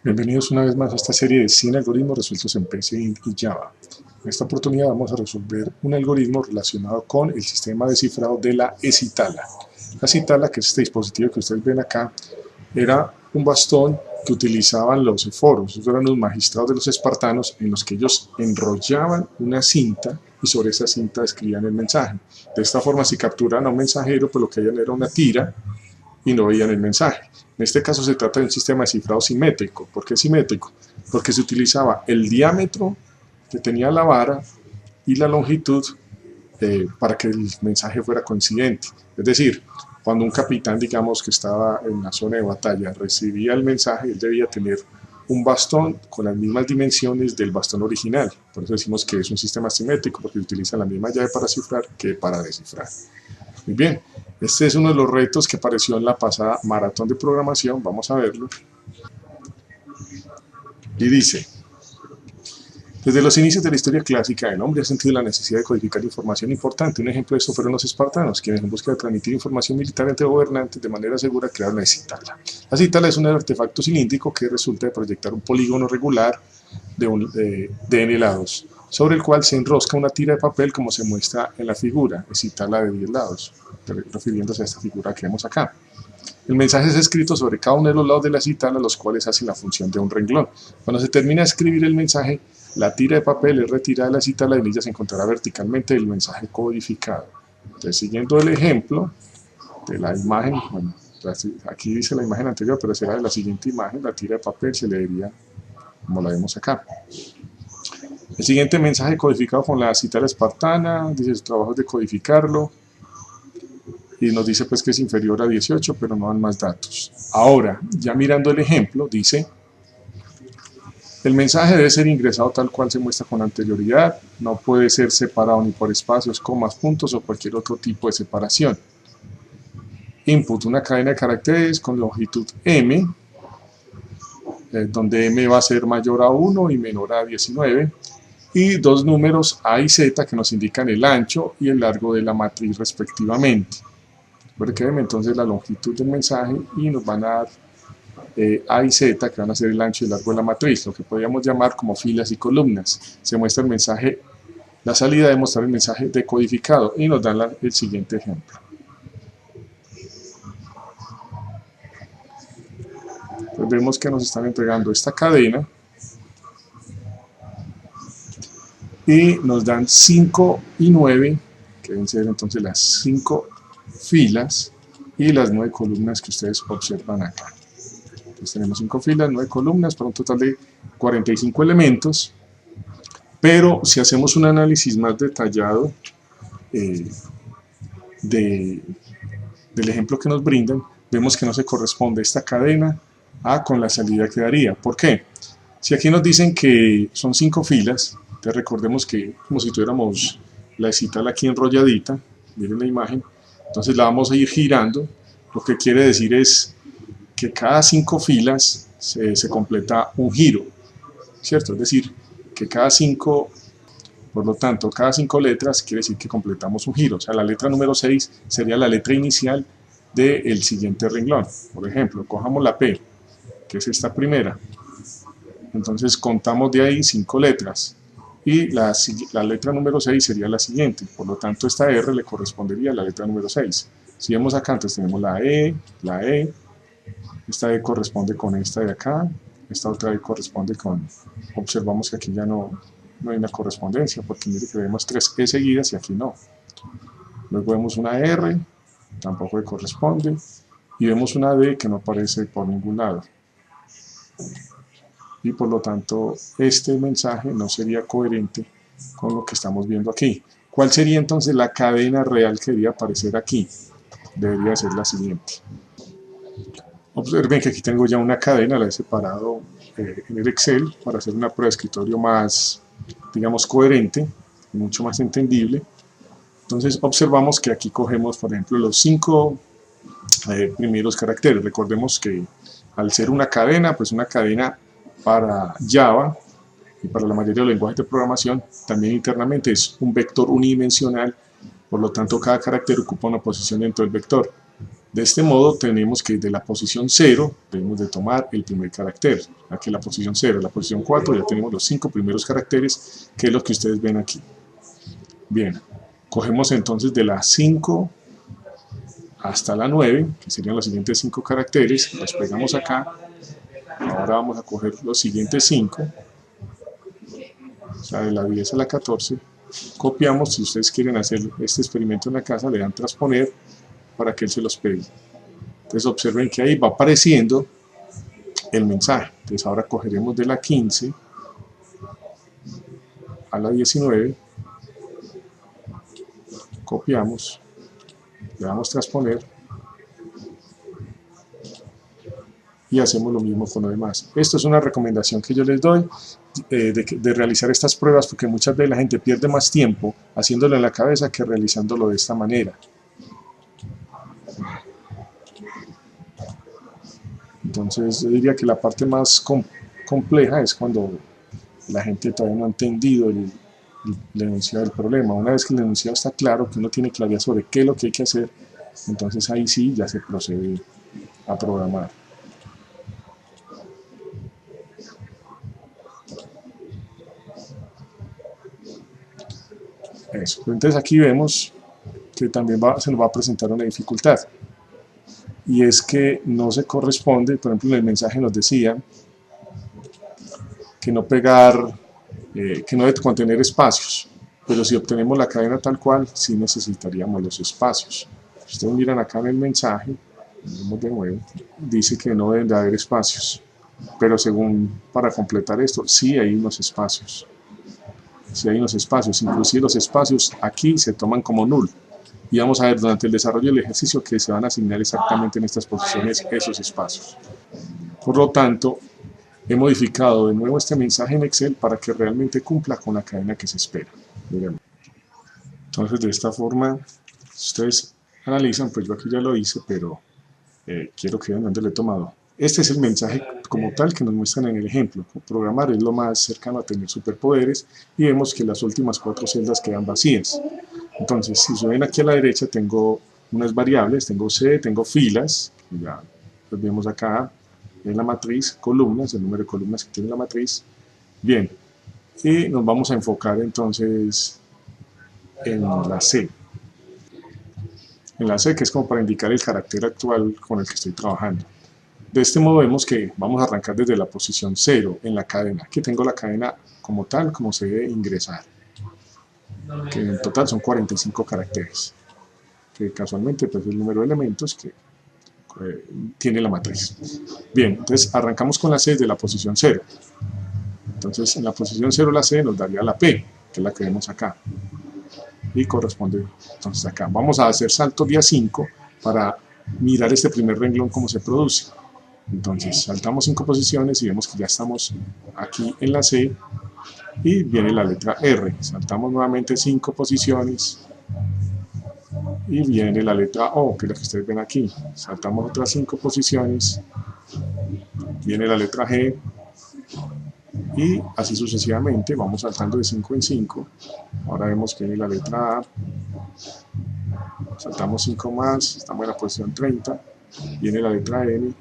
Bienvenidos una vez más a esta serie de 100 algoritmos resueltos en PC y Java. En esta oportunidad vamos a resolver un algoritmo relacionado con el sistema de cifrado de la escitala. La escitala, que es este dispositivo que ustedes ven acá, era un bastón que utilizaban los eforos. Estos eran los magistrados de los espartanos, en los que ellos enrollaban una cinta y sobre esa cinta escribían el mensaje. De esta forma, si capturaban a un mensajero, pues lo que hayan era una tira y no veían el mensaje. En este caso se trata de un sistema de cifrado simétrico. ¿Por qué simétrico? Porque se utilizaba el diámetro que tenía la vara y la longitud para que el mensaje fuera coincidente. Es decir, cuando un capitán, digamos, que estaba en la zona de batalla, recibía el mensaje, él debía tener un bastón con las mismas dimensiones del bastón original. Por eso decimos que es un sistema simétrico, porque utiliza la misma llave para cifrar que para descifrar. Muy bien, este es uno de los retos que apareció en la pasada maratón de programación. Vamos a verlo. Y dice: desde los inicios de la historia clásica, el hombre ha sentido la necesidad de codificar información importante. Un ejemplo de esto fueron los espartanos, quienes en busca de transmitir información militar entre gobernantes de manera segura crearon la escitala. La escitala es un artefacto cilíndrico que resulta de proyectar un polígono regular de n lados, sobre el cual se enrosca una tira de papel como se muestra en la figura, escitala de 10 lados, refiriéndose a esta figura que vemos acá. El mensaje es escrito sobre cada uno de los lados de la escitala, los cuales hacen la función de un renglón. Cuando se termina de escribir el mensaje, la tira de papel es retirada de la escitala y en ella se encontrará verticalmente el mensaje codificado. Entonces, siguiendo el ejemplo de la imagen, bueno, aquí dice la imagen anterior, pero será de la siguiente imagen, la tira de papel se leería como la vemos acá. El siguiente mensaje codificado con la escitala espartana, dice su trabajo es de codificarlo, y nos dice pues que es inferior a 18, pero no dan más datos. Ahora, ya mirando el ejemplo, dice: el mensaje debe ser ingresado tal cual se muestra con anterioridad, no puede ser separado ni por espacios, comas, puntos o cualquier otro tipo de separación. Input, una cadena de caracteres con longitud m, donde m va a ser mayor a 1 y menor a 19, y dos números a y z que nos indican el ancho y el largo de la matriz respectivamente. Recuerden entonces la longitud del mensaje y nos van a dar A y Z, que van a ser el ancho y el largo de la matriz, lo que podríamos llamar como filas y columnas. Se muestra el mensaje, la salida de mostrar el mensaje decodificado, y nos dan el siguiente ejemplo. Pues vemos que nos están entregando esta cadena y nos dan 5 y 9, que deben ser entonces las 5 filas y las 9 columnas que ustedes observan acá. Entonces tenemos 5 filas, 9 columnas, para un total de 45 elementos, pero si hacemos un análisis más detallado del ejemplo que nos brindan, vemos que no se corresponde esta cadena con la salida que daría. ¿Por qué? Si aquí nos dicen que son 5 filas, entonces recordemos que como si tuviéramos la escitala aquí enrolladita, miren la imagen, entonces la vamos a ir girando, lo que quiere decir es que cada 5 filas se completa un giro, ¿cierto? Es decir, que cada 5, por lo tanto, cada 5 letras quiere decir que completamos un giro. O sea, la letra número 6 sería la letra inicial del siguiente renglón. Por ejemplo, cojamos la P, que es esta primera. Entonces contamos de ahí 5 letras. Y la letra número 6 sería la siguiente. Por lo tanto, esta R le correspondería a la letra número 6. Si vemos acá, entonces tenemos la E, esta E corresponde con esta de acá, esta otra E corresponde con, observamos que aquí ya no hay una correspondencia, porque mire que vemos 3 E seguidas y aquí no. Luego vemos una R, tampoco le corresponde, y vemos una D que no aparece por ningún lado. Y por lo tanto, este mensaje no sería coherente con lo que estamos viendo aquí. ¿Cuál sería entonces la cadena real que debería aparecer aquí? Debería ser la siguiente. Observen que aquí tengo ya una cadena, la he separado en el Excel para hacer una prueba de escritorio más, digamos, coherente, mucho más entendible. Entonces observamos que aquí cogemos, por ejemplo, los 5 primeros caracteres. Recordemos que al ser una cadena, pues una cadena para Java y para la mayoría de los lenguajes de programación, también internamente es un vector unidimensional, por lo tanto cada carácter ocupa una posición dentro del vector. De este modo tenemos que de la posición 0 debemos de tomar el primer carácter. Aquí la posición 0, la posición 4 ya tenemos los 5 primeros caracteres, que es lo que ustedes ven aquí. Bien, cogemos entonces de la 5 hasta la 9, que serían los siguientes 5 caracteres, los pegamos acá. Ahora vamos a coger los siguientes 5, o sea, de la 10 a la 14, copiamos. Si ustedes quieren hacer este experimento en la casa, le dan transponer para que él se los pegue. Entonces observen que ahí va apareciendo el mensaje. Entonces ahora cogeremos de la 15 a la 19, copiamos, le damos transponer y hacemos lo mismo con lo demás. Esto es una recomendación que yo les doy de realizar estas pruebas, porque muchas veces la gente pierde más tiempo haciéndolo en la cabeza que realizándolo de esta manera. Entonces yo diría que la parte más compleja es cuando la gente todavía no ha entendido el enunciado del problema. Una vez que el enunciado está claro, que uno tiene claridad sobre qué es lo que hay que hacer, entonces ahí sí ya se procede a programar. Eso. Entonces aquí vemos que también se nos va a presentar una dificultad, y es que no se corresponde. Por ejemplo, en el mensaje nos decía que no pegar, que no debe contener espacios, pero si obtenemos la cadena tal cual, sí necesitaríamos los espacios. Si ustedes miran acá en el mensaje, vemos de nuevo, dice que no deben de haber espacios, pero según, para completar esto, sí hay unos espacios. Sí hay unos espacios, inclusive los espacios aquí se toman como null. Y vamos a ver durante el desarrollo del ejercicio que se van a asignar exactamente en estas posiciones esos espacios. Por lo tanto, he modificado de nuevo este mensaje en Excel para que realmente cumpla con la cadena que se espera. Entonces, de esta forma, si ustedes analizan, pues yo aquí ya lo hice, pero quiero que vean dónde lo he tomado. Este es el mensaje como tal que nos muestran en el ejemplo. Programar es lo más cercano a tener superpoderes, y vemos que las últimas 4 celdas quedan vacías. Entonces, si se ven aquí a la derecha, tengo unas variables, tengo C, tengo filas, ya los vemos acá en la matriz, columnas, el número de columnas que tiene la matriz. Bien, y nos vamos a enfocar entonces en la C. En la C, que es como para indicar el carácter actual con el que estoy trabajando. De este modo vemos que vamos a arrancar desde la posición 0 en la cadena. Aquí tengo la cadena como tal, como se debe ingresar, que en total son 45 caracteres, que casualmente pues, es el número de elementos que tiene la matriz. Bien, entonces arrancamos con la C desde la posición 0. Entonces en la posición 0 la C nos daría la P, que es la que vemos acá, y corresponde entonces acá. Vamos a hacer salto día 5 para mirar este primer renglón cómo se produce. Entonces saltamos 5 posiciones y vemos que ya estamos aquí en la C, y viene la letra R. Saltamos nuevamente 5 posiciones y viene la letra O, que es la que ustedes ven aquí. Saltamos otras 5 posiciones, viene la letra G, y así sucesivamente vamos saltando de 5 en 5. Ahora vemos que viene la letra A, saltamos 5 más, estamos en la posición 30, viene la letra N,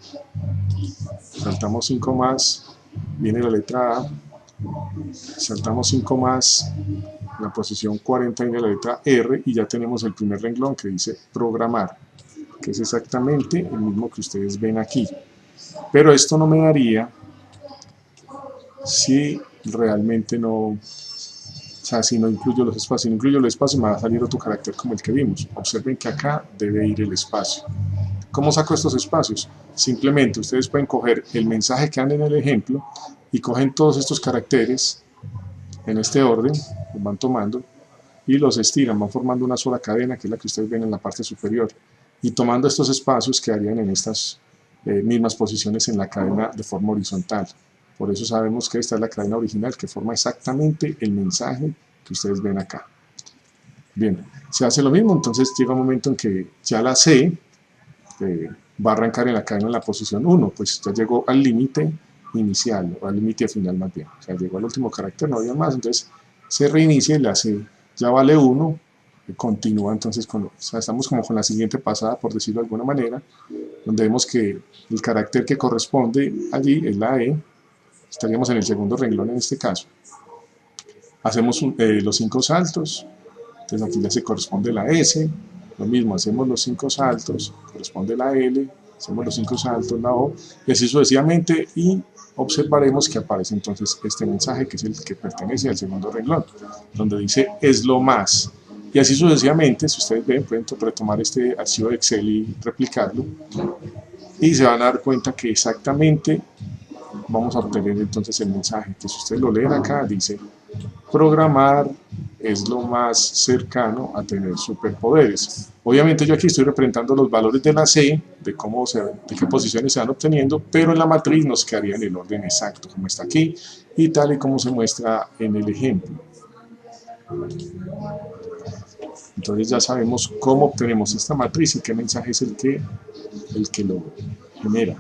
saltamos 5 más, viene la letra A, saltamos 5 más, en la posición 40 viene la letra R, y ya tenemos el primer renglón que dice programar, que es exactamente el mismo que ustedes ven aquí. Pero esto no me daría si realmente no, o sea, si no incluyo los espacios. Si no incluyo los espacios, me va a salir otro carácter como el que vimos. Observen que acá debe ir el espacio. ¿Cómo saco estos espacios? Simplemente ustedes pueden coger el mensaje que dan en el ejemplo y cogen todos estos caracteres en este orden, los van tomando y los estiran, van formando una sola cadena, que es la que ustedes ven en la parte superior, y tomando estos espacios quedarían en estas mismas posiciones en la cadena de forma horizontal. Por eso sabemos que esta es la cadena original que forma exactamente el mensaje que ustedes ven acá. Bien, se hace lo mismo. Entonces llega un momento en que ya la C va a arrancar en la cadena en la posición 1, pues ya llegó al límite inicial, o al límite final más bien, o sea, llegó al último carácter, no había más, entonces se reinicia y la C ya vale 1, continúa entonces o sea, estamos como con la siguiente pasada, por decirlo de alguna manera, donde vemos que el carácter que corresponde allí es la E, estaríamos en el segundo renglón en este caso. Hacemos los 5 saltos, entonces aquí ya se corresponde la S, lo mismo, hacemos los 5 saltos, corresponde la L, hacemos los 5 saltos, la O, y así sucesivamente, y observaremos que aparece entonces este mensaje que es el que pertenece al segundo renglón, donde dice es lo más. Y así sucesivamente, si ustedes ven, pueden retomar este archivo de Excel y replicarlo, y se van a dar cuenta que exactamente vamos a obtener entonces el mensaje, que si ustedes lo leen acá, dice programar es lo más cercano a tener superpoderes. Obviamente yo aquí estoy representando los valores de la C, de qué posiciones se van obteniendo, pero en la matriz nos quedaría en el orden exacto, como está aquí, y tal y como se muestra en el ejemplo. Entonces ya sabemos cómo obtenemos esta matriz y qué mensaje es el que lo genera.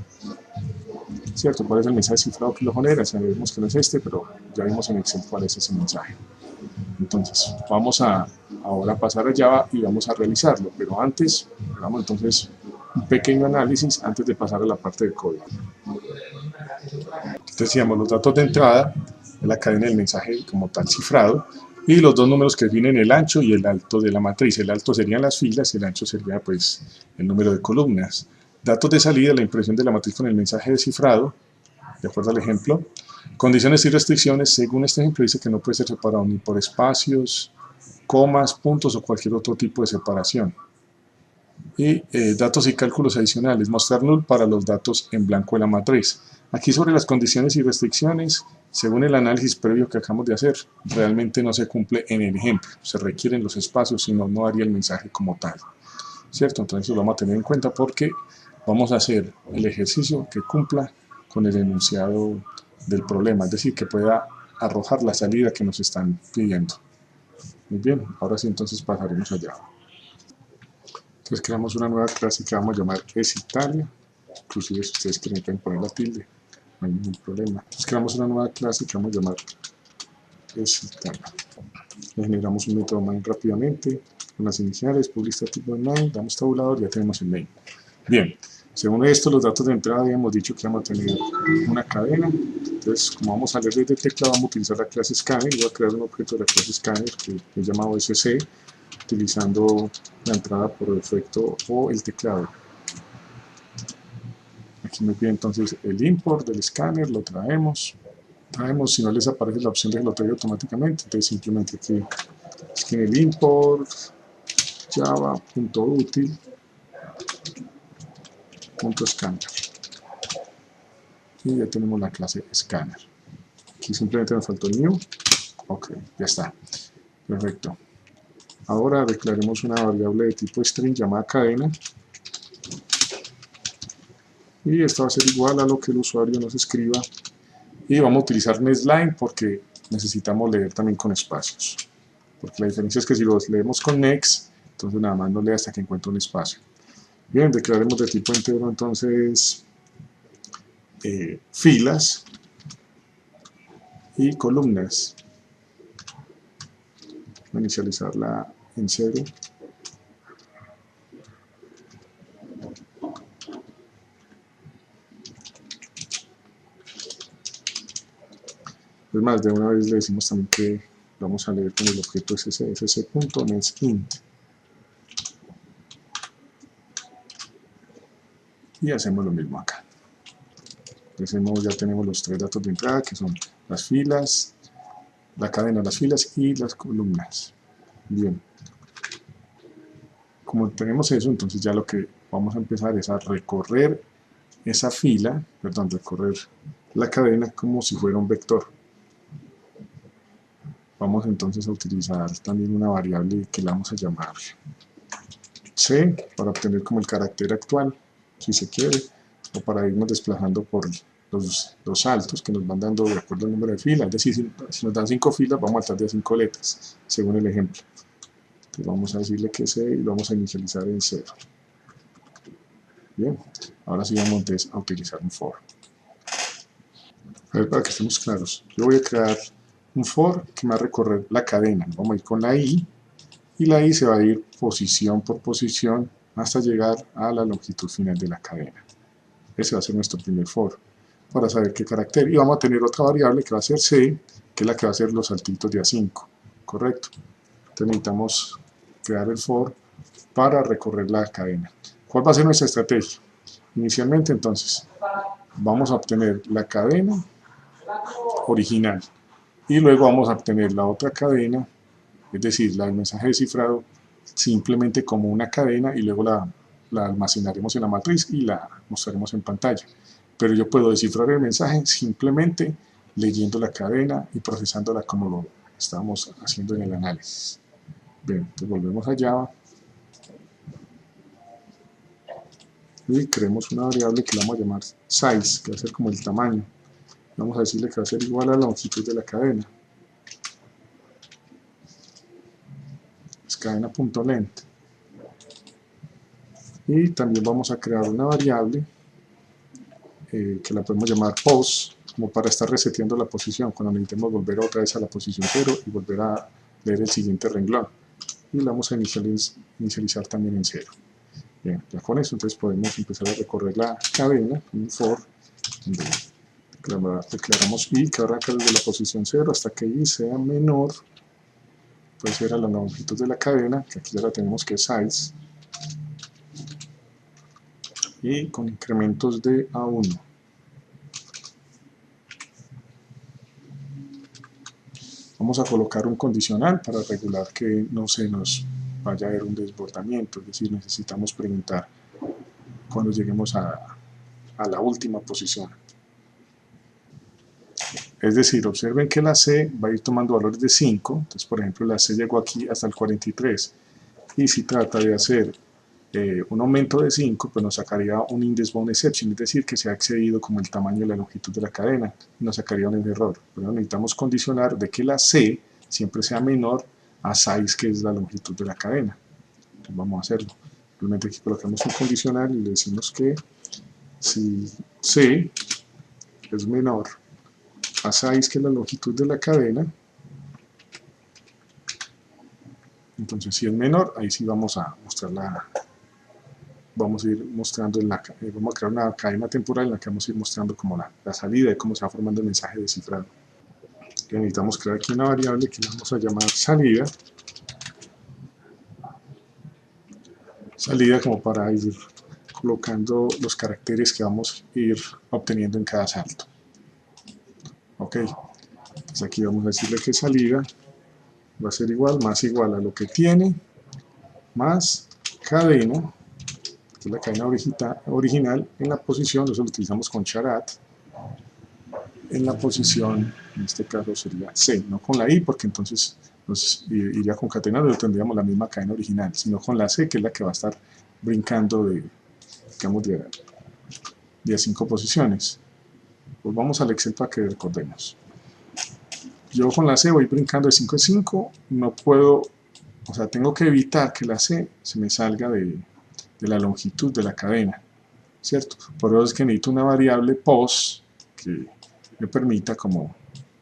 ¿Cierto? ¿Cuál es el mensaje cifrado que lo genera? Sabemos que no es este, pero ya vimos en Excel cuál es ese mensaje. Entonces, vamos a ahora pasar a Java y vamos a realizarlo, pero antes, hagamos entonces un pequeño análisis antes de pasar a la parte de código. Decíamos los datos de entrada, la cadena del mensaje como tal cifrado, y los dos números que definen el ancho y el alto de la matriz. El alto serían las filas y el ancho sería pues el número de columnas. Datos de salida, la impresión de la matriz con el mensaje descifrado, de acuerdo al ejemplo. Condiciones y restricciones, según este ejemplo dice que no puede ser separado ni por espacios, comas, puntos o cualquier otro tipo de separación. Y datos y cálculos adicionales, mostrar null para los datos en blanco de la matriz. Aquí sobre las condiciones y restricciones, según el análisis previo que acabamos de hacer, realmente no se cumple en el ejemplo, se requieren los espacios, si no, no haría el mensaje como tal, ¿cierto? Entonces lo vamos a tener en cuenta porque vamos a hacer el ejercicio que cumpla con el enunciado del problema, es decir, que pueda arrojar la salida que nos están pidiendo. Muy bien, ahora sí entonces pasaremos allá. Entonces creamos una nueva clase que vamos a llamar EsItalia, inclusive si ustedes quieren pueden poner la tilde, no hay ningún problema. Entonces creamos una nueva clase que vamos a llamar EsItalia. Le generamos un método main rápidamente, con las iniciales, public tipo de main, damos tabulador, ya tenemos el main. Bien, según esto, los datos de entrada habíamos dicho que vamos a tener una cadena. Entonces, como vamos a leer desde el teclado, vamos a utilizar la clase scanner. Voy a crear un objeto de la clase scanner que he llamado SC, utilizando la entrada por defecto o el teclado. Aquí me pide entonces el import del scanner, lo traemos. Si no les aparece la opción de que lo traiga automáticamente, entonces simplemente aquí es que en el import java.util.scanner y ya tenemos la clase scanner. Aquí simplemente nos faltó el new. Ok, ya está. Perfecto. Ahora declaremos una variable de tipo string llamada cadena. Y esto va a ser igual a lo que el usuario nos escriba. Y vamos a utilizar nestline porque necesitamos leer también con espacios. Porque la diferencia es que si los leemos con next, entonces nada más no lee hasta que encuentre un espacio. Bien, declaremos de tipo entero entonces filas y columnas. Voy a inicializarla en 0. Es más, de una vez le decimos también que vamos a leer con el objeto sc.nestInt. Y hacemos lo mismo acá. Ya tenemos los 3 datos de entrada, que son las filas, la cadena, las filas y las columnas. Bien. Como tenemos eso, entonces ya lo que vamos a empezar es a recorrer esa fila, recorrer la cadena como si fuera un vector. Vamos entonces a utilizar también una variable que la vamos a llamar C para obtener como el carácter actual, si se quiere, o para irnos desplazando por los saltos que nos van dando de acuerdo al número de filas. Es decir, si nos dan 5 filas, vamos a saltar de 5 letras, según el ejemplo. Entonces vamos a decirle que C y lo vamos a inicializar en 0. Bien, ahora sí vamos entonces a utilizar un for. A ver, para que estemos claros, yo voy a crear un for que me va a recorrer la cadena. Vamos a ir con la i y la i se va a ir posición por posición hasta llegar a la longitud final de la cadena. Ese va a ser nuestro primer for, para saber qué carácter. Y vamos a tener otra variable que va a ser c, que es la que va a hacer los saltitos de A5, ¿correcto? Entonces necesitamos crear el for para recorrer la cadena. ¿Cuál va a ser nuestra estrategia? Inicialmente, entonces, vamos a obtener la cadena original y luego vamos a obtener la otra cadena, es decir, la del mensaje descifrado, simplemente como una cadena y luego la almacenaremos en la matriz y la mostraremos en pantalla. Pero yo puedo descifrar el mensaje simplemente leyendo la cadena y procesándola como lo estábamos haciendo en el análisis. Bien, entonces volvemos a Java y creemos una variable que la vamos a llamar size, que va a ser como el tamaño. Vamos a decirle que va a ser igual a la longitud de la cadena. Es cadena.length. Y también vamos a crear una variable que la podemos llamar pos, como para estar reseteando la posición cuando necesitemos volver otra vez a la posición 0 y volver a leer el siguiente renglón. Y la vamos a inicializar también en 0. Bien, ya con eso entonces podemos empezar a recorrer la cadena, un for, donde declaramos i que arranca desde la posición 0 hasta que i sea menor, puede ser a la longitud de la cadena, que aquí ya la tenemos que es size, y con incrementos de A1. Vamos a colocar un condicional para regular que no se nos vaya a ver un desbordamiento, es decir, necesitamos preguntar cuando lleguemos a la última posición. Es decir, observen que la C va a ir tomando valores de 5, entonces por ejemplo la C llegó aquí hasta el 43, y si trata de hacer un aumento de 5, pues nos sacaría un index-bound exception, es decir, que se ha excedido como el tamaño y la longitud de la cadena, y nos sacaría un error. Pero necesitamos condicionar de que la C siempre sea menor a size, que es la longitud de la cadena. Entonces vamos a hacerlo. Simplemente aquí colocamos un condicional y le decimos que si C es menor a size, que es la longitud de la cadena, entonces si es menor, ahí sí vamos a mostrar vamos a ir mostrando vamos a crear una cadena temporal en la que vamos a ir mostrando como la salida y cómo se va formando el mensaje descifrado. Necesitamos crear aquí una variable que vamos a llamar salida como para ir colocando los caracteres que vamos a ir obteniendo en cada salto. Ok, entonces aquí vamos a decirle que salida va a ser igual a lo que tiene más cadena, que es la cadena original en la posición, nosotros lo utilizamos con charat, en la posición, en este caso sería C, no con la I, porque entonces nos iría concatenando y tendríamos la misma cadena original, sino con la C, que es la que va a estar brincando digamos, de 5 posiciones. Pues vamos al Excel para que recordemos. Yo con la C voy brincando de 5 en 5, no puedo, o sea, tengo que evitar que la C se me salga de la longitud de la cadena, ¿cierto? Por eso es que necesito una variable pos que me permita como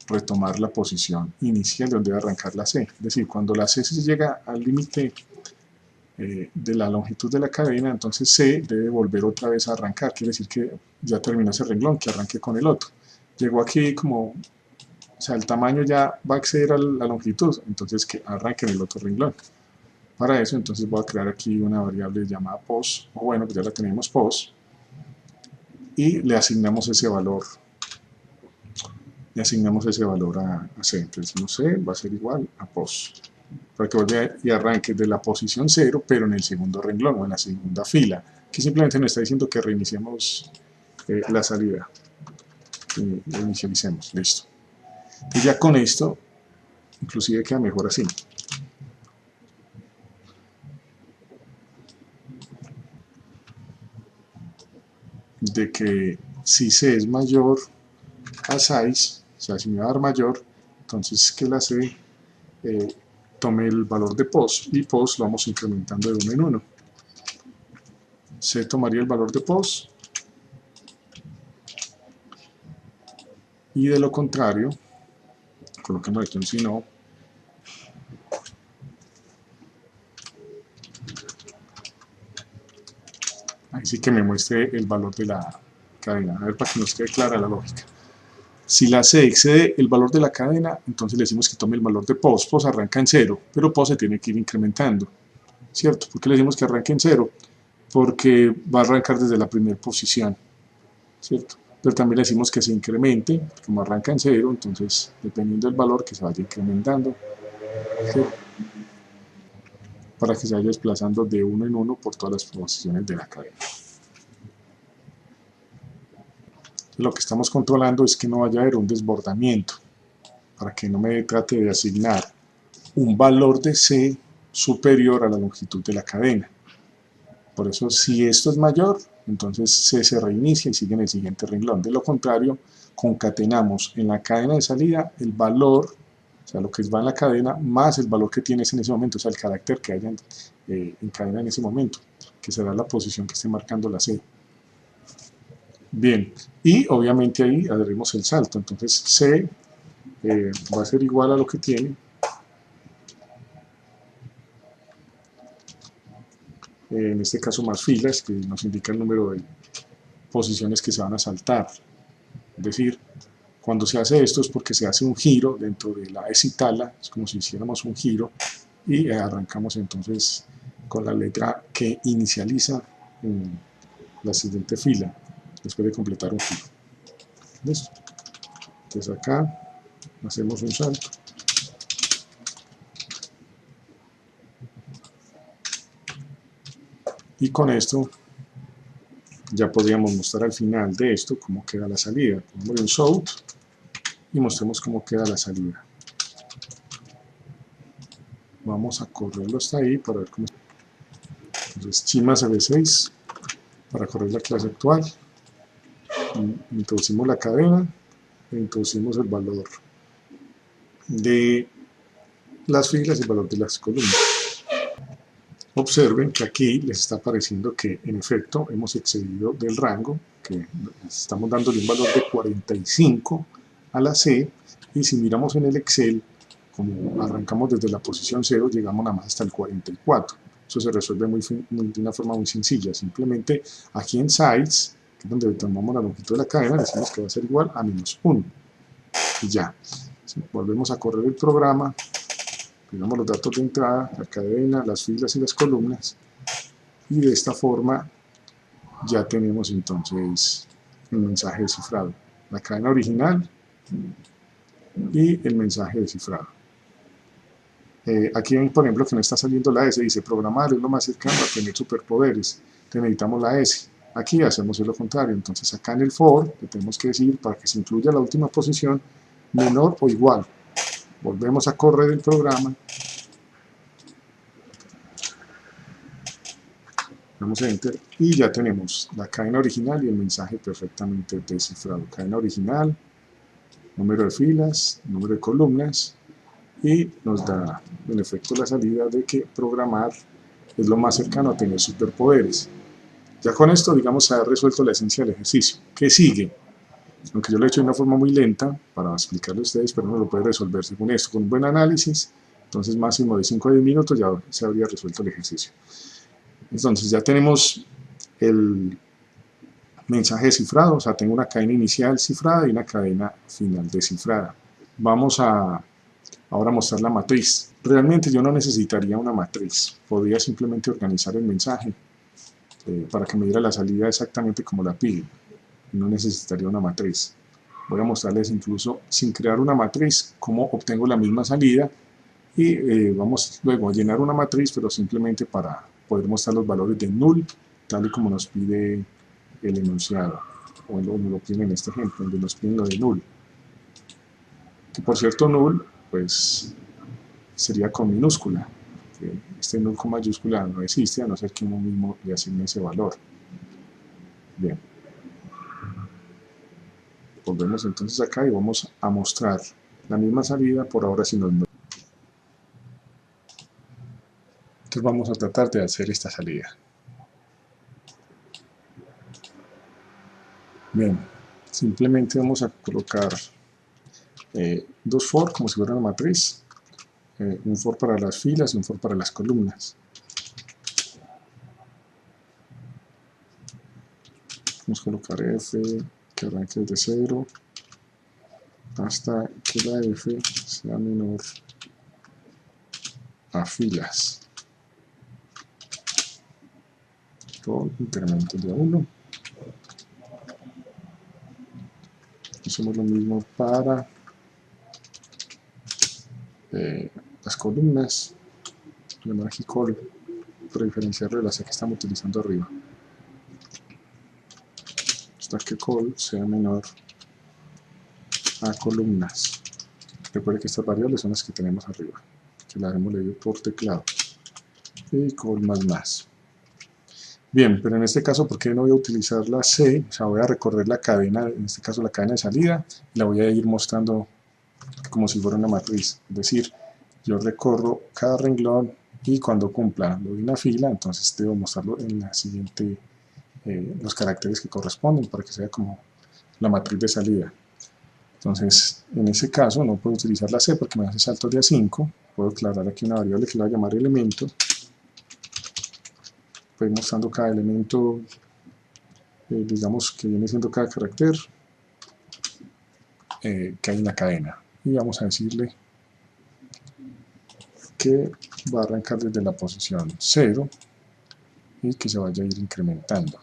retomar la posición inicial de donde va a arrancar la C. Es decir, cuando la C se llega al límite de la longitud de la cadena, entonces C debe volver otra vez a arrancar, quiere decir que ya terminó ese renglón, que arranque con el otro. Llegó aquí como, o sea, el tamaño ya va a acceder a la longitud, entonces que arranque en el otro renglón. Para eso, entonces voy a crear aquí una variable llamada pos, o bueno, pues ya la tenemos pos, y le asignamos ese valor. A C. Entonces, no C va a ser igual a pos, para que vuelva y arranque de la posición 0, pero en el segundo renglón o en la segunda fila, que simplemente nos está diciendo que reiniciemos la salida. Lo inicialicemos, listo. Entonces ya con esto, inclusive queda mejor así. De que si C es mayor a size, o sea, si me va a dar mayor, entonces que la C tome el valor de pos, y pos lo vamos incrementando de 1 en 1. C tomaría el valor de pos, y de lo contrario, coloquemos aquí un si no, Así que me muestre el valor de la cadena, a ver, para que nos quede clara la lógica. Si la C excede el valor de la cadena, entonces le decimos que tome el valor de POS. POS arranca en 0, pero POS se tiene que ir incrementando, ¿cierto? ¿Por qué le decimos que arranque en 0? Porque va a arrancar desde la primera posición, ¿cierto? Pero también le decimos que se incremente, como arranca en 0, entonces dependiendo del valor que se vaya incrementando, ¿cierto? Para que se vaya desplazando de uno en uno por todas las posiciones de la cadena. Lo que estamos controlando es que no vaya a haber un desbordamiento, para que no me trate de asignar un valor de C superior a la longitud de la cadena. Por eso, si esto es mayor, entonces C se reinicia y sigue en el siguiente renglón. De lo contrario, concatenamos en la cadena de salida el valor, o sea, lo que va en la cadena, más el valor que tienes en ese momento, o sea, el carácter que haya en cadena en ese momento, que será la posición que esté marcando la C. Bien, y obviamente ahí haremos el salto, entonces C va a ser igual a lo que tiene, en este caso más filas, que nos indica el número de posiciones que se van a saltar. Es decir, cuando se hace esto es porque se hace un giro dentro de la escitala, es como si hiciéramos un giro, y arrancamos entonces con la letra que inicializa la siguiente fila, después de completar un giro. ¿Listo? Entonces acá hacemos un salto. Y con esto ya podríamos mostrar al final de esto cómo queda la salida. Ponemos un shout y mostremos cómo queda la salida. Vamos a correrlo hasta ahí para ver cómo. Entonces, Chimas V6 para correr la clase actual. Introducimos la cadena e introducimos el valor de las filas y el valor de las columnas. Observen que aquí les está apareciendo que en efecto hemos excedido del rango, que estamos dándole un valor de 45 a la C, y si miramos en el Excel, como arrancamos desde la posición 0, llegamos nada más hasta el 44. Eso se resuelve de una forma muy sencilla. Simplemente aquí en Size, que es donde tomamos la longitud de la cadena, decimos que va a ser igual a -1. Y ya. Si volvemos a correr el programa, tenemos los datos de entrada, la cadena, las filas y las columnas, y de esta forma ya tenemos entonces el mensaje descifrado, la cadena original y el mensaje descifrado. Aquí ven, por ejemplo, que no está saliendo la S, dice programar es lo más cercano a tener superpoderes, entonces necesitamos la S. Aquí hacemos lo contrario, entonces acá en el for le tenemos que decir, para que se incluya la última posición, menor o igual. Volvemos a correr el programa, damos enter y ya tenemos la cadena original y el mensaje perfectamente descifrado. Cadena original, número de filas, número de columnas, y nos da en efecto la salida de que programar es lo más cercano a tener superpoderes. Ya con esto, digamos, se ha resuelto la esencia del ejercicio. ¿Qué sigue? Aunque yo lo he hecho de una forma muy lenta para explicarle a ustedes, pero no lo puede resolver según esto, con un buen análisis. Entonces, máximo de 5 a 10 minutos ya se habría resuelto el ejercicio. Entonces, ya tenemos el mensaje descifrado, o sea, tengo una cadena inicial cifrada y una cadena final descifrada. Vamos a ahora mostrar la matriz. Realmente yo no necesitaría una matriz, podría simplemente organizar el mensaje para que me diera la salida exactamente como la pide. No necesitaría una matriz. Voy a mostrarles incluso sin crear una matriz cómo obtengo la misma salida, y vamos luego a llenar una matriz, pero simplemente para poder mostrar los valores de null, tal y como nos pide el enunciado, o lo piden en este ejemplo, donde nos piden lo de null. Que por cierto, null pues sería con minúscula. Este null con mayúscula no existe, a no ser que uno mismo le asigne ese valor. Bien. Volvemos entonces acá y vamos a mostrar la misma salida, por ahora sin los null. Entonces vamos a tratar de hacer esta salida. Bien, simplemente vamos a colocar dos for como si fuera una matriz, un for para las filas y un for para las columnas. Vamos a colocar F, que arranque desde 0, hasta que la F sea menor a filas, con incremento de 1. Hacemos lo mismo para las columnas, llamar aquí col, para diferenciarlo de la C que estamos utilizando arriba, hasta que col sea menor a columnas. Recuerde que estas variables son las que tenemos arriba, que las hemos leído por teclado, y col más. Bien, pero en este caso, ¿por qué no voy a utilizar la C? O sea, voy a recorrer la cadena, en este caso la cadena de salida, y la voy a ir mostrando como si fuera una matriz. Es decir, yo recorro cada renglón y cuando cumpla lo de una fila, entonces debo mostrarlo en la siguiente, los caracteres que corresponden para que sea como la matriz de salida. Entonces, en ese caso no puedo utilizar la C porque me hace salto de A5. Puedo declarar aquí una variable que le voy a llamar elemento. Voy mostrando cada elemento, digamos que viene siendo cada carácter que hay en la cadena. Y vamos a decirle que va a arrancar desde la posición 0 y que se vaya a ir incrementando.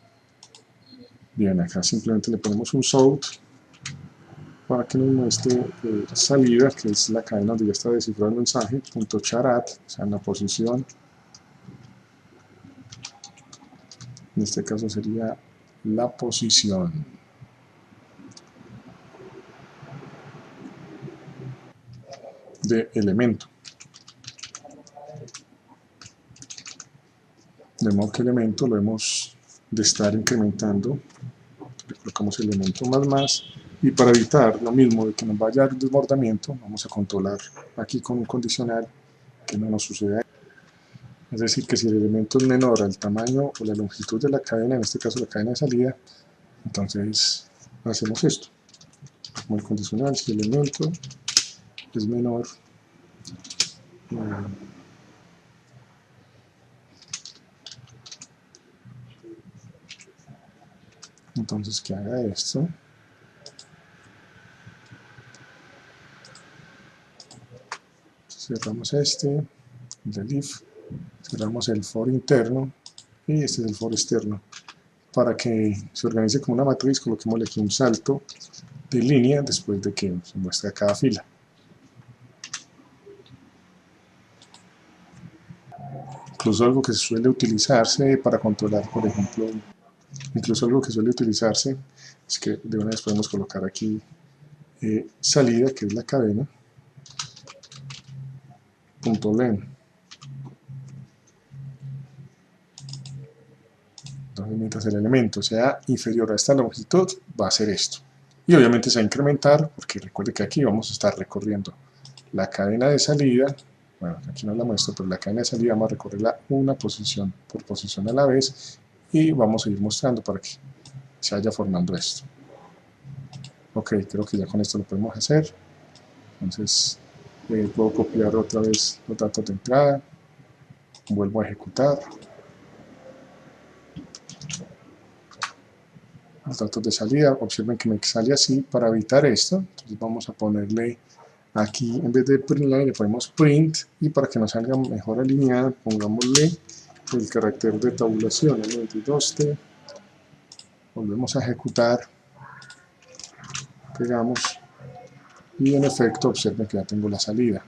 Bien, acá simplemente le ponemos un south para que nos muestre salida, que es la cadena donde ya está descifrado el mensaje, .charat, o sea, en la posición. En este caso sería la posición de elemento. De modo que elemento lo hemos de estar incrementando, le colocamos elemento más, y para evitar lo mismo de que nos vaya a dar desbordamiento, vamos a controlar aquí con un condicional que no nos suceda. Es decir, que si el elemento es menor al tamaño o la longitud de la cadena, en este caso la cadena de salida, entonces hacemos esto. Como el condicional, si el elemento es menor entonces que haga esto. Cerramos este, el if, cerramos el for interno y este es el for externo. Para que se organice como una matriz, coloquémosle aquí un salto de línea después de que se muestre cada fila. Incluso algo que suele utilizarse para controlar, por ejemplo, es que de una vez podemos colocar aquí salida, que es la cadena, .len. Entonces, mientras el elemento sea inferior a esta longitud, va a hacer esto. Y obviamente se va a incrementar, porque recuerde que aquí vamos a estar recorriendo la cadena de salida. Bueno, aquí no la muestro, pero la cadena de salida vamos a recorrerla una posición por posición a la vez y vamos a ir mostrando para que se vaya formando esto. Ok, creo que ya con esto lo podemos hacer. Entonces, puedo copiar otra vez los datos de entrada, vuelvo a ejecutar. Los datos de salida, observen que me sale así. Para evitar esto, entonces vamos a ponerle aquí, en vez de printline, le ponemos print, y para que nos salga mejor alineada, pongámosle el carácter de tabulación, el 22T, volvemos a ejecutar, pegamos, y en efecto, observen que ya tengo la salida.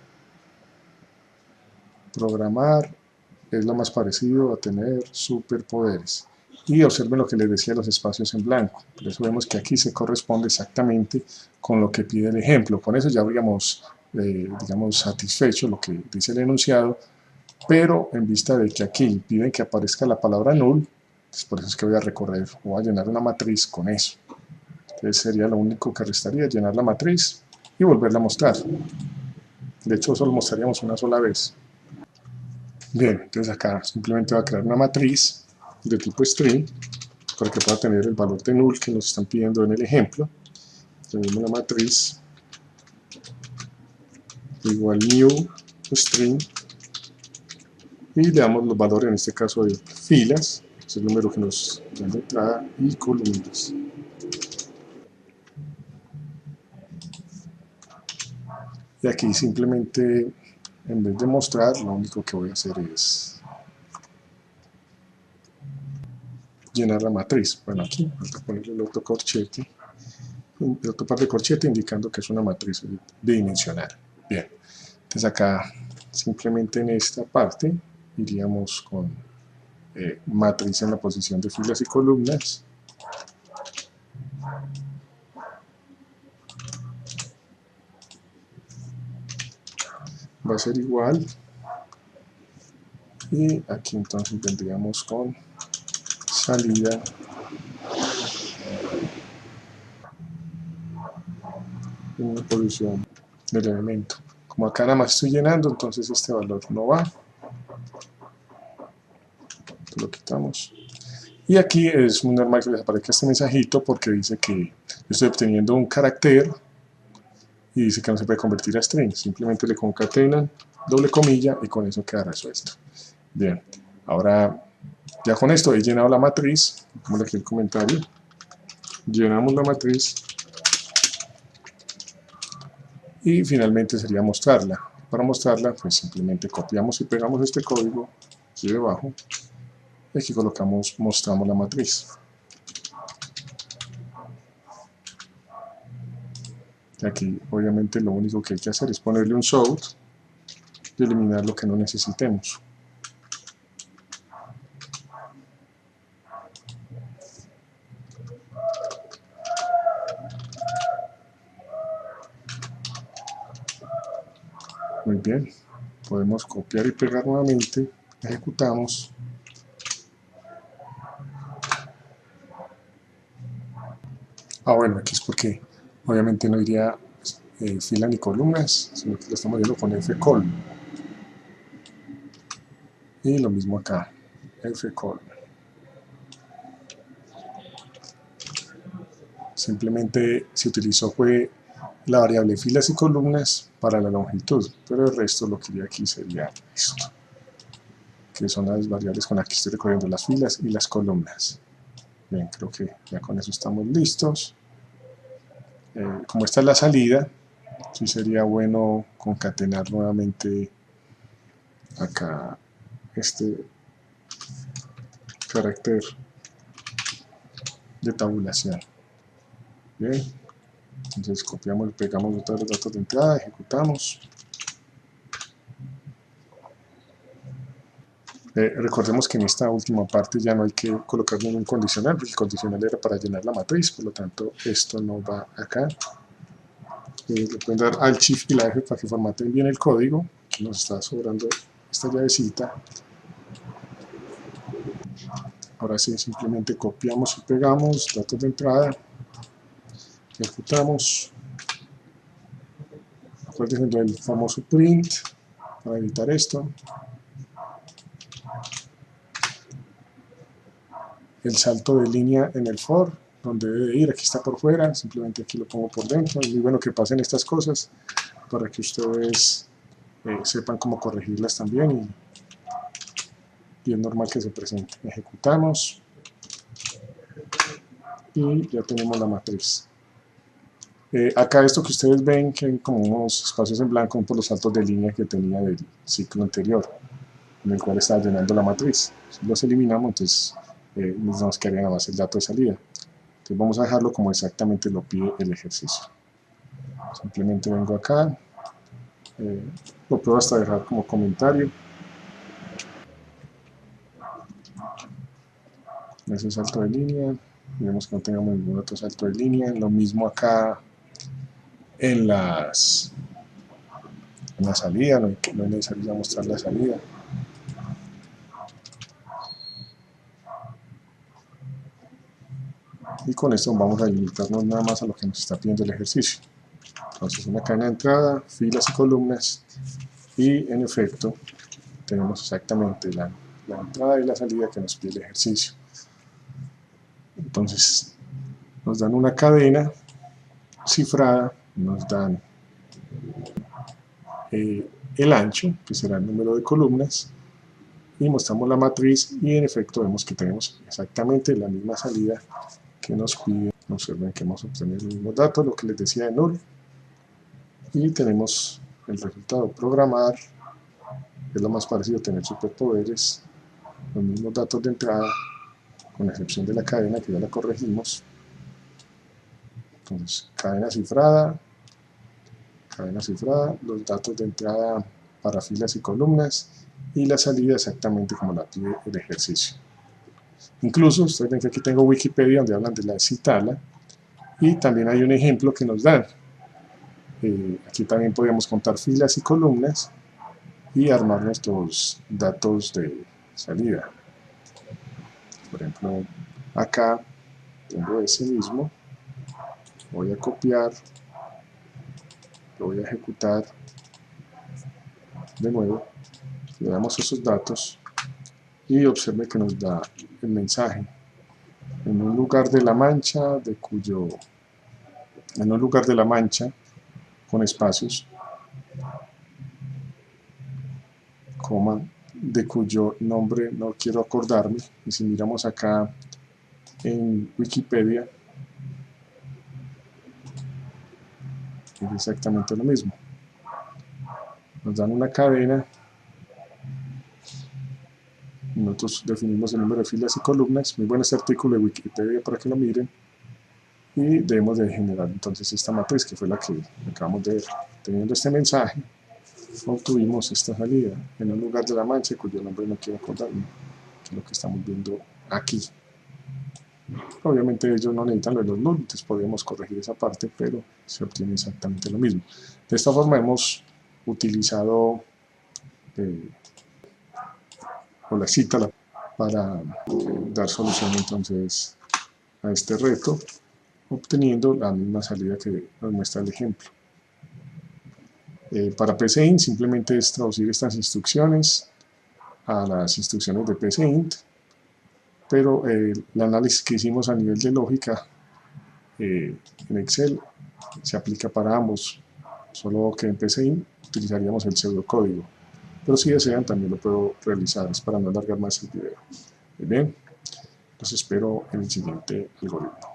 Programar es lo más parecido a tener superpoderes. Y observen lo que les decía, los espacios en blanco. Por eso vemos que aquí se corresponde exactamente con lo que pide el ejemplo. Con eso ya habríamos, digamos, satisfecho lo que dice el enunciado, pero en vista de que aquí piden que aparezca la palabra null, pues por eso es que voy a recorrer o voy a llenar una matriz con eso. Entonces sería lo único que restaría, llenar la matriz y volverla a mostrar. De hecho, solo mostraríamos una sola vez. Bien, entonces acá simplemente voy a crear una matriz de tipo string para que pueda tener el valor de null que nos están pidiendo en el ejemplo. Tenemos la matriz igual new string y le damos los valores, en este caso de filas, es el número que nos da la entrada y columnas. Y aquí simplemente, en vez de mostrar, lo único que voy a hacer es llenar la matriz. Bueno, aquí falta ponerle el otro corchete, el otro par de corchete indicando que es una matriz bidimensional. Bien, entonces acá simplemente en esta parte iríamos con matriz en la posición de filas y columnas. Va a ser igual. Y aquí entonces vendríamos con salida en una posición del elemento. Como acá nada más estoy llenando, entonces este valor no va. Lo quitamos. Y aquí es muy normal que les aparezca este mensajito porque dice que estoy obteniendo un carácter y dice que no se puede convertir a string. Simplemente le concatenan, doble comilla y con eso queda resuelto. Bien, ahora ya con esto he llenado la matriz. Como aquí el comentario. Llenamos la matriz y finalmente sería mostrarla. Para mostrarla, pues simplemente copiamos y pegamos este código aquí debajo y aquí mostramos la matriz. Aquí obviamente lo único que hay que hacer es ponerle un sort y eliminar lo que no necesitemos. Muy bien, podemos copiar y pegar nuevamente, ejecutamos. Bueno, aquí es porque obviamente no iría fila ni columnas, sino que lo estamos viendo con fcol. Y lo mismo acá, fcol. Simplemente se utilizó fue la variable filas y columnas para la longitud, pero el resto lo que iría aquí sería esto, que son las variables con las que estoy recorriendo las filas y las columnas. Bien, creo que ya con eso estamos listos. Como esta es la salida, sí sería bueno concatenar nuevamente acá este carácter de tabulación. Bien, entonces copiamos y pegamos todos los datos de entrada, ejecutamos. Recordemos que en esta última parte ya no hay que colocar ningún condicional, porque el condicional era para llenar la matriz, por lo tanto esto no va acá. Le pueden dar al Shift y la F para que formaten bien el código. Aquí nos está sobrando esta llavecita. Ahora sí, simplemente copiamos y pegamos datos de entrada, ejecutamos. Acuérdense del famoso print para evitar esto. El salto de línea en el for, donde debe ir, aquí está por fuera, simplemente aquí lo pongo por dentro. Es muy bueno que pasen estas cosas para que ustedes sepan cómo corregirlas también y es normal que se presente. Ejecutamos y ya tenemos la matriz. Acá esto que ustedes ven que hay como unos espacios en blanco por los saltos de línea que tenía del ciclo anterior, en el cual estaba llenando la matriz. Si los eliminamos, entonces nos quedaría nada más el dato de salida. Entonces vamos a dejarlo como exactamente lo pide el ejercicio. Simplemente vengo acá, lo puedo hasta dejar como comentario. Ese salto de línea, vemos que no tengamos ningún otro salto de línea. Lo mismo acá en la salida, no es necesario ya mostrar la salida. Y con esto vamos a limitarnos nada más a lo que nos está pidiendo el ejercicio. Entonces una cadena de entrada, filas y columnas, y en efecto tenemos exactamente la entrada y la salida que nos pide el ejercicio. Entonces nos dan una cadena cifrada, nos dan el ancho, que será el número de columnas, y mostramos la matriz y en efecto vemos que tenemos exactamente la misma salida que nos pide. Observen que vamos a obtener los mismos datos, lo que les decía de null, y tenemos el resultado. Programar es lo más parecido a tener superpoderes, los mismos datos de entrada, con excepción de la cadena que ya la corregimos. Entonces, cadena cifrada, los datos de entrada para filas y columnas, y la salida exactamente como la pide el ejercicio. Incluso, ustedes ven que aquí tengo Wikipedia donde hablan de la citala, y también hay un ejemplo que nos dan. Aquí también podríamos contar filas y columnas y armar nuestros datos de salida. Por ejemplo, acá tengo ese mismo, voy a copiar, lo voy a ejecutar de nuevo, le damos esos datos y observe que nos da el mensaje. En un lugar de la mancha, con espacios, coma, de cuyo nombre no quiero acordarme, y si miramos acá en Wikipedia, es exactamente lo mismo. Nos dan una cadena, nosotros definimos el número de filas y columnas, muy buen este artículo de Wikipedia para que lo miren, y debemos de generar entonces esta matriz que fue la que acabamos de ver. Teniendo este mensaje, obtuvimos esta salida en un lugar de la mancha cuyo nombre no quiero acordarme, que es lo que estamos viendo aquí. Obviamente ellos no necesitan lo de los null, entonces podríamos corregir esa parte, pero se obtiene exactamente lo mismo. De esta forma hemos utilizado o la cita para dar solución entonces a este reto, obteniendo la misma salida que nos muestra el ejemplo. Para PCInt simplemente es traducir estas instrucciones a las instrucciones de PCInt, pero el análisis que hicimos a nivel de lógica en Excel se aplica para ambos, solo que en PCInt utilizaríamos el pseudocódigo, pero si desean también lo puedo realizar, es para no alargar más el video. Bien, los espero en el siguiente algoritmo.